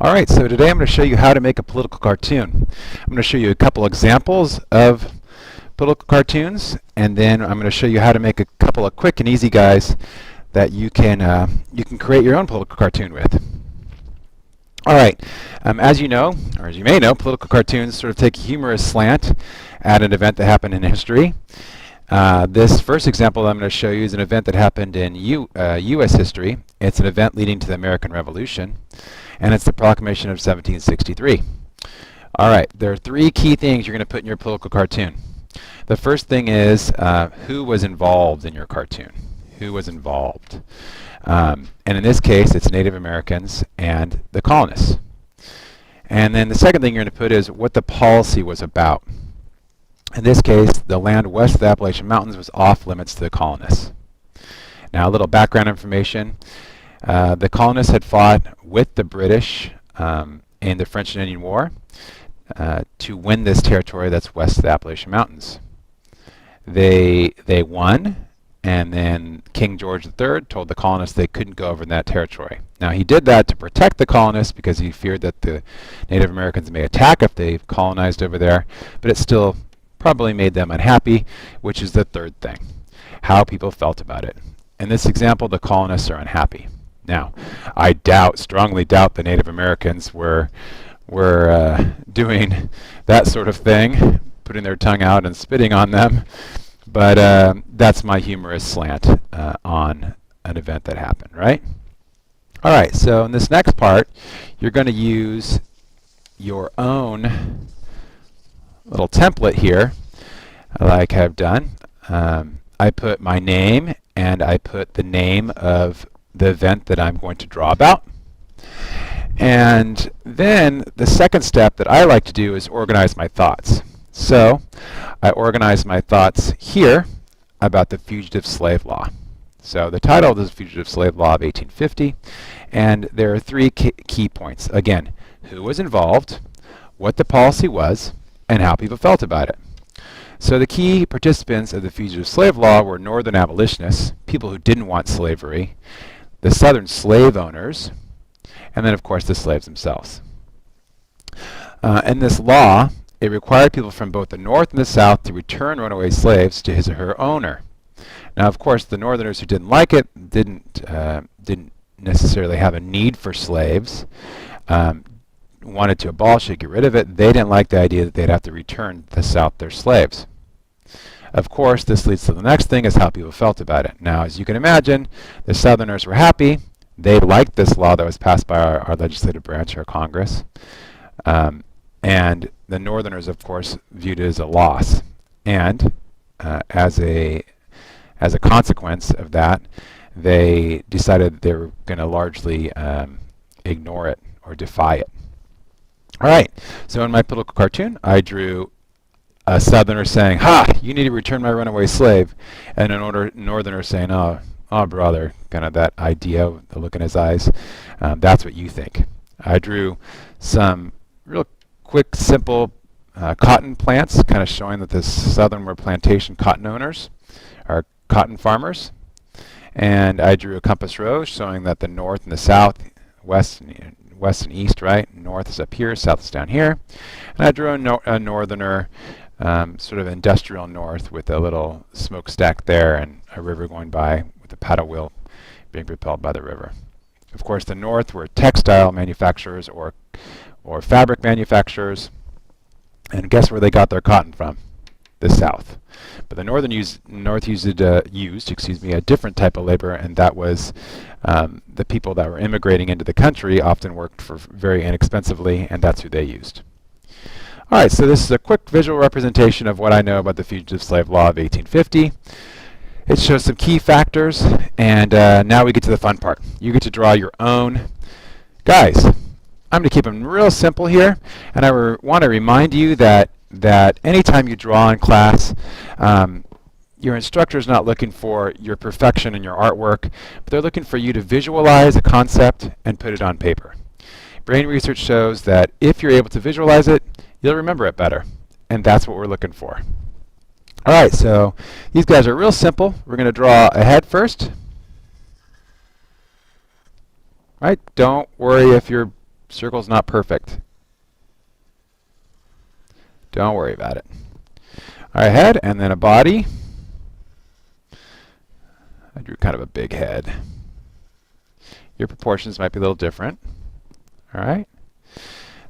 All right, so today I'm going to show you how to make a political cartoon. I'm going to show you a couple examples of political cartoons, and then I'm going to show you how to make a couple of quick and easy guys that you can create your own political cartoon with. All right, as you know, or as you may know, political cartoons sort of take a humorous slant at an event that happened in history. This first example I'm going to show you is an event that happened in U.S. history. It's an event leading to the American Revolution, and it's the Proclamation of 1763. All right, there are three key things you're going to put in your political cartoon. The first thing is who was involved in your cartoon. Who was involved? And in this case, it's Native Americans and the colonists. And then the second thing you're going to put is what the policy was about. In this case, the land west of the Appalachian Mountains was off limits to the colonists. Now, a little background information. The colonists had fought with the British in the French and Indian War to win this territory that's west of the Appalachian Mountains. They won, and then King George III told the colonists they couldn't go over in that territory. Now, he did that to protect the colonists because he feared that the Native Americans may attack if they colonized over there, but it still probably made them unhappy, which is the third thing, how people felt about it. In this example, the colonists are unhappy. Now, I strongly doubt the Native Americans were doing that sort of thing, putting their tongue out and spitting on them, but that's my humorous slant on an event that happened, right? All right, so in this next part, you're going to use your own little template here, like I've done. I put my name and I put the name of the event that I'm going to draw about. And then the second step that I like to do is organize my thoughts. So I organize my thoughts here about the Fugitive Slave Law. So the title is Fugitive Slave Law of 1850, and there are three key points. Again, who was involved, what the policy was, and how people felt about it. So the key participants of the Fugitive Slave Law were Northern abolitionists, people who didn't want slavery, the Southern slave owners, and then of course the slaves themselves. In this law, it required people from both the North and the South to return runaway slaves to his or her owner. Now, of course, the Northerners who didn't like it didn't necessarily have a need for slaves, wanted to abolish it, get rid of it. They didn't like the idea that they'd have to return the South their slaves. Of course, this leads to the next thing, is how people felt about it. Now, as you can imagine, the Southerners were happy. They liked this law that was passed by our legislative branch, our Congress. And the Northerners, of course, viewed it as a loss. And as a consequence of that, they decided they were going to largely ignore it or defy it. All right, so in my political cartoon, I drew a Southerner saying, "Ha! You need to return my runaway slave," and a Northerner saying, "Oh, brother," kind of that idea, the look in his eyes. That's what you think. I drew some real quick, simple cotton plants, kind of showing that the Southern were plantation cotton owners, or cotton farmers. And I drew a compass rose showing that the North and the South, west and east, right? North is up here, south is down here. And I drew a northerner, sort of industrial north with a little smokestack there and a river going by with a paddle wheel being propelled by the river. Of course, the North were textile manufacturers or fabric manufacturers. And guess where they got their cotton from? The South. But the North used a different type of labor, and that was the people that were immigrating into the country often worked for very inexpensively, and that's who they used. All right, so this is a quick visual representation of what I know about the Fugitive Slave Law of 1850. It shows some key factors, and now we get to the fun part. You get to draw your own. Guys, I'm going to keep them real simple here, and I want to remind you that anytime you draw in class, your instructor is not looking for your perfection in your artwork, but they're looking for you to visualize a concept and put it on paper. Brain research shows that if you're able to visualize it, you'll remember it better, and that's what we're looking for. All right, so these guys are real simple. We're going to draw a head first. Right? Don't worry if your Circle's not perfect. Don't worry about it. All right, head, and then a body. I drew kind of a big head. Your proportions might be a little different. All right.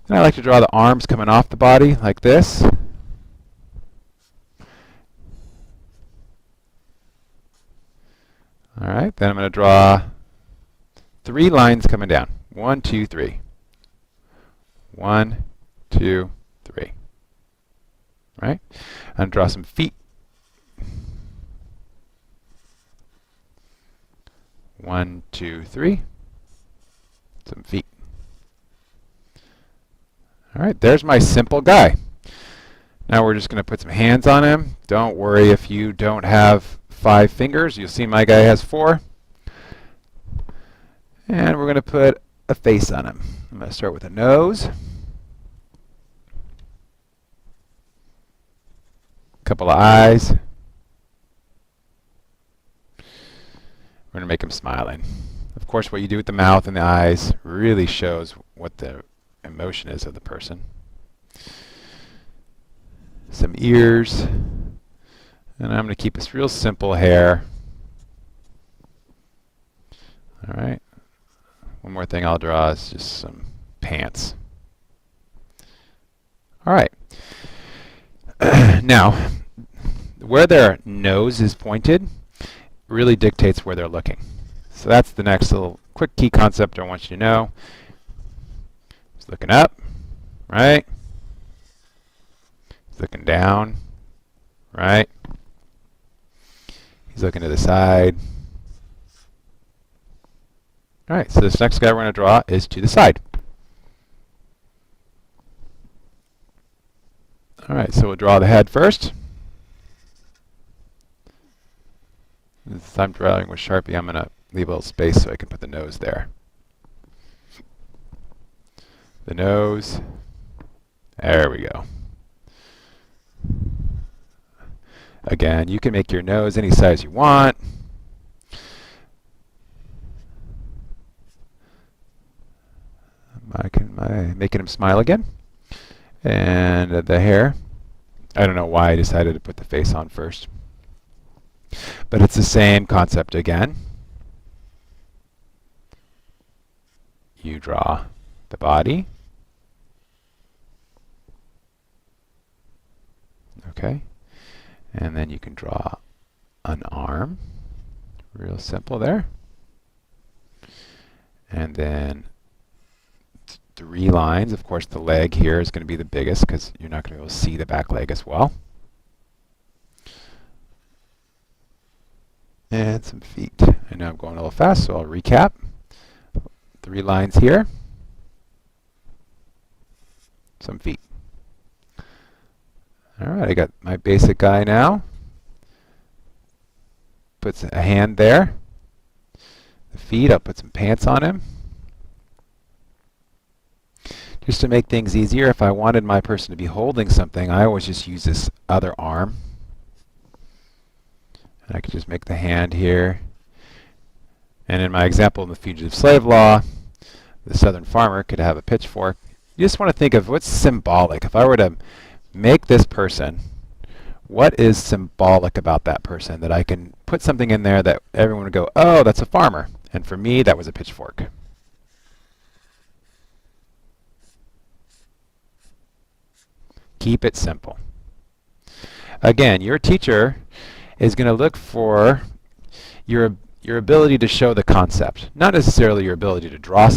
Then I like to draw the arms coming off the body like this. All right, then I'm going to draw 3 lines coming down. 1, 2, 3. 1, 2, 3. All right? I'm going to draw some feet. 1, 2, 3. Some feet. All right, there's my simple guy. Now we're just going to put some hands on him. Don't worry if you don't have 5 fingers. You'll see my guy has 4. And we're going to put a face on him. I'm going to start with a nose. A couple of eyes. We're going to make him smiling. Of course, what you do with the mouth and the eyes really shows what the emotion is of the person. Some ears. And I'm going to keep this real simple hair. All right. One more thing I'll draw is just some pants. All right. Now, where their nose is pointed really dictates where they're looking. So that's the next little quick key concept I want you to know. He's looking up, right? He's looking down, right? He's looking to the side. All right, so this next guy we're going to draw is to the side. All right, so we'll draw the head first. Since I'm drawing with Sharpie, I'm going to leave a little space so I can put the nose there. The nose. There we go. Again, you can make your nose any size you want. Making him smile again. And the hair. I don't know why I decided to put the face on first. But it's the same concept again. You draw the body. Okay. And then you can draw an arm. Real simple there. And then 3 lines. Of course, the leg here is going to be the biggest because you're not going to be able to see the back leg as well. And some feet. I know I'm going a little fast, so I'll recap. 3 lines here. Some feet. All right, I got my basic guy now. Puts a hand there. The feet, I'll put some pants on him. Just to make things easier, if I wanted my person to be holding something, I always just use this other arm. And I could just make the hand here. And in my example in the fugitive slave law, the southern farmer could have a pitchfork. You just want to think of what's symbolic. If I were to make this person, what is symbolic about that person that I can put something in there that everyone would go, oh, that's a farmer. And for me, that was a pitchfork. Keep it simple. Again, your teacher is going to look for your ability to show the concept, not necessarily your ability to draw something.